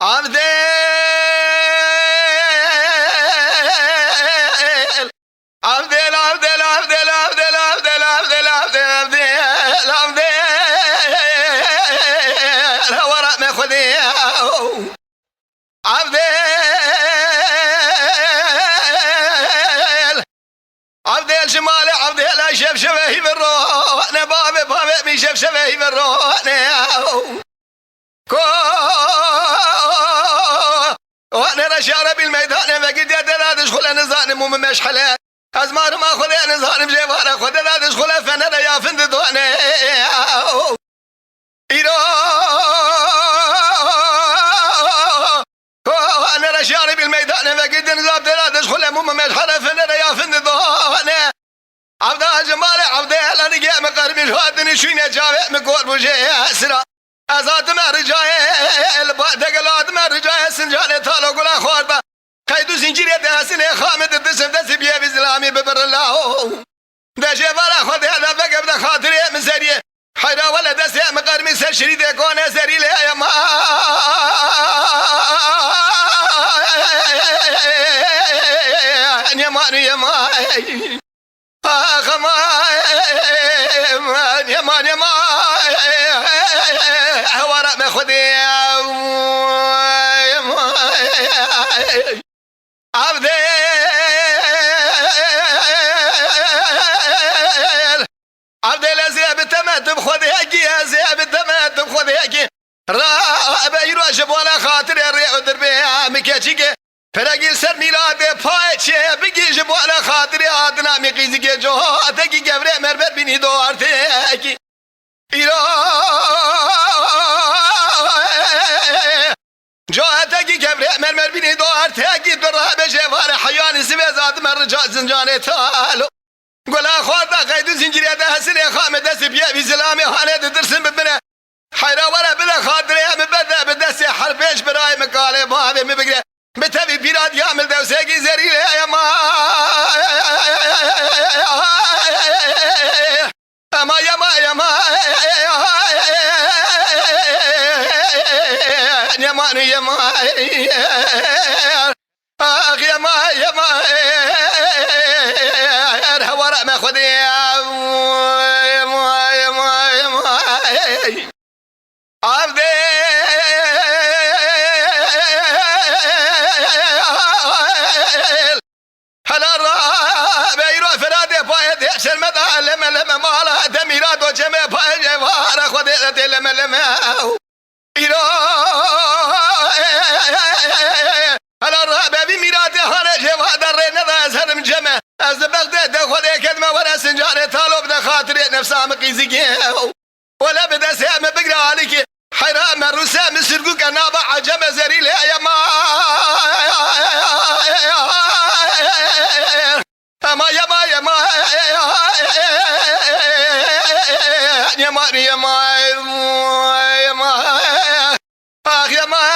عبدال عبدال عبدال عبدال عبدال عبدال عبدال عبدال عبدال عبدال وراء ما خذي عبدال عبدال شمالي عبدال شف شفاهي بالروح انا بابي مي شف شفاهي بالروح وانا رشارة بالميدان فقد لا تدخل نزان مو مشحلة ازمار ما خذ نزان بجيبانا خذ لا تدخل فانا يا فند دوانا ايرو وانا رشارة بالميدان فقد لا تدخل مو مشحلة فانا يا فند دوانا عبد جمال عبد انا جاي مقرب الهادني شوينه جاوي مقول بوجه اسرا ازاد ما رجاي دقلات ما رجاي سنجانه تالو قلا خوربه قيدو زنجير داسنه خامد الدسم دس بيه بزلامي ببر الله دجي ولا خد هذا بقى بدا خاطري من سريه حيرا ولا دس مقرمي سر شريد كون سري له يا ما يا ما يا ما يا مان يا مان وراء ما خذي يا عبدال عبدال زياب تمت بخذي يا زياب تمت بخذي را بيروش ولا خاطر الريع دربي مكيتشي فرقي سر ميلاد پایچه بگی جبوانا خاطری آدنا میقیزی که جو آتکی گوره مربر بینی دو آرتکی ایرا جو آتکی گوره مربر بینی دو آرتکی در راه بشه وار حیان سوی زاد من رجا زنجانه تالو گلا خورده قیدو زنجیری ده حسنی خامه دست بیا بی زلامی حانه ده درسن ببنه حیرا ولا بلا خاطری هم بده بدست حرفش برای مقاله بابه مبگره بتبي بيراد يعمل دوساقي زريلة يا ما يا ما يا ما يا ما يا ما اخ يا ما يا ما وراء ما خذي يا ما يا ما يا ما عبدي هلا را بيرو فرادي بايد يحسن مدى لما مالا دميراد وجمع بايد وارا خذي لما إيرو هلا را بي ميرادي هانا جواد الرين ذا سرم جمع از بغداد خذي كلمة ولا سنجاري طالب ده خاطري نفسها مقيزي ولا بدا سيام بقرا عليك حرام الرسام السرقوك نابع عجم زريل يا ما يا ما يا ما يا ما يا ما يا ما اخ يا ما